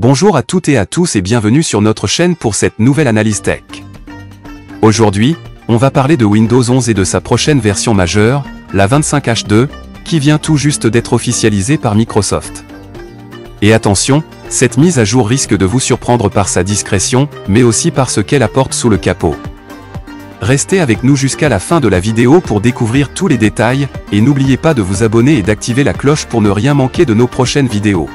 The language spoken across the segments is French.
Bonjour à toutes et à tous et bienvenue sur notre chaîne pour cette nouvelle analyse tech. Aujourd'hui, on va parler de Windows 11 et de sa prochaine version majeure, la 25H2, qui vient tout juste d'être officialisée par Microsoft. Et attention, cette mise à jour risque de vous surprendre par sa discrétion, mais aussi par ce qu'elle apporte sous le capot. Restez avec nous jusqu'à la fin de la vidéo pour découvrir tous les détails, et n'oubliez pas de vous abonner et d'activer la cloche pour ne rien manquer de nos prochaines vidéos.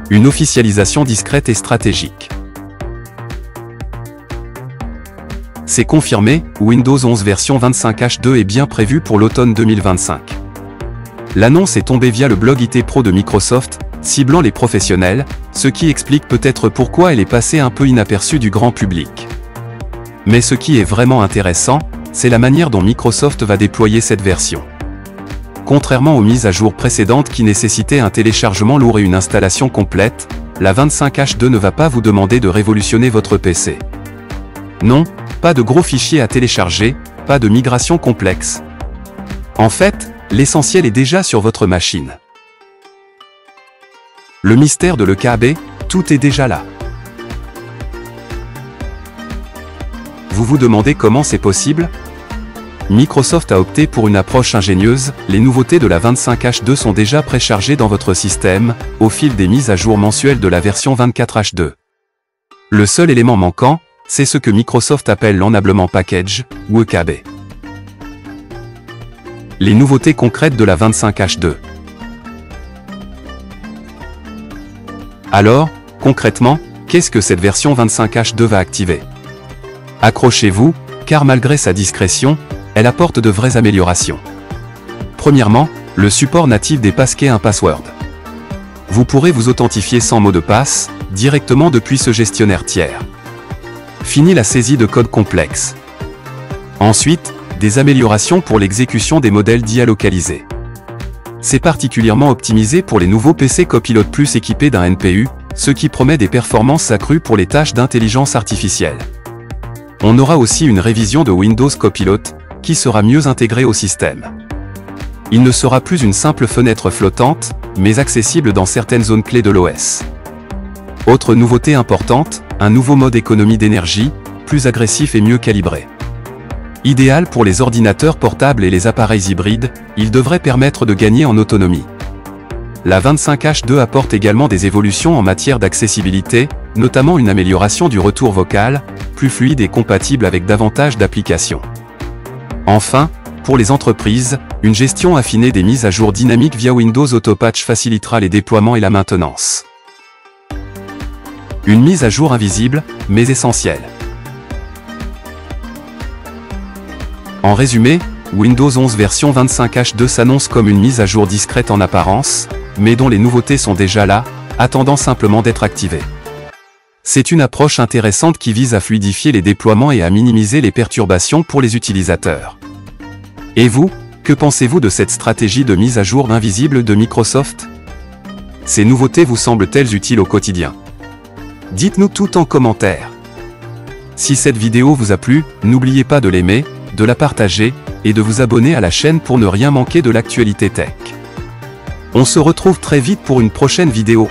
Une officialisation discrète et stratégique. C'est confirmé, Windows 11 version 25H2 est bien prévu pour l'automne 2025. L'annonce est tombée via le blog IT Pro de Microsoft, ciblant les professionnels, ce qui explique peut-être pourquoi elle est passée un peu inaperçue du grand public. Mais ce qui est vraiment intéressant, c'est la manière dont Microsoft va déployer cette version. Contrairement aux mises à jour précédentes qui nécessitaient un téléchargement lourd et une installation complète, la 25H2 ne va pas vous demander de révolutionner votre PC. Non, pas de gros fichiers à télécharger, pas de migration complexe. En fait, l'essentiel est déjà sur votre machine. Le mystère de l'EKB, tout est déjà là. Vous vous demandez comment c'est possible ? Microsoft a opté pour une approche ingénieuse, les nouveautés de la 25H2 sont déjà préchargées dans votre système, au fil des mises à jour mensuelles de la version 24H2. Le seul élément manquant, c'est ce que Microsoft appelle l'Enablement Package, ou EKB. Les nouveautés concrètes de la 25H2. Alors, concrètement, qu'est-ce que cette version 25H2 va activer ? Accrochez-vous, car malgré sa discrétion, elle apporte de vraies améliorations. Premièrement, le support natif des passkeys un password. Vous pourrez vous authentifier sans mot de passe, directement depuis ce gestionnaire tiers. Fini la saisie de code complexe. Ensuite, des améliorations pour l'exécution des modèles d'IA localisés. C'est particulièrement optimisé pour les nouveaux PC Copilot Plus équipés d'un NPU, ce qui promet des performances accrues pour les tâches d'intelligence artificielle. On aura aussi une révision de Windows Copilot, qui sera mieux intégré au système. Il ne sera plus une simple fenêtre flottante, mais accessible dans certaines zones clés de l'OS. Autre nouveauté importante, un nouveau mode économie d'énergie, plus agressif et mieux calibré. Idéal pour les ordinateurs portables et les appareils hybrides, il devrait permettre de gagner en autonomie. La 25H2 apporte également des évolutions en matière d'accessibilité, notamment une amélioration du retour vocal, plus fluide et compatible avec davantage d'applications. Enfin, pour les entreprises, une gestion affinée des mises à jour dynamiques via Windows Autopatch facilitera les déploiements et la maintenance. Une mise à jour invisible, mais essentielle. En résumé, Windows 11 version 25H2 s'annonce comme une mise à jour discrète en apparence, mais dont les nouveautés sont déjà là, attendant simplement d'être activées. C'est une approche intéressante qui vise à fluidifier les déploiements et à minimiser les perturbations pour les utilisateurs. Et vous, que pensez-vous de cette stratégie de mise à jour invisible de Microsoft ? Ces nouveautés vous semblent-elles utiles au quotidien ? Dites-nous tout en commentaire. Si cette vidéo vous a plu, n'oubliez pas de l'aimer, de la partager, et de vous abonner à la chaîne pour ne rien manquer de l'actualité tech. On se retrouve très vite pour une prochaine vidéo.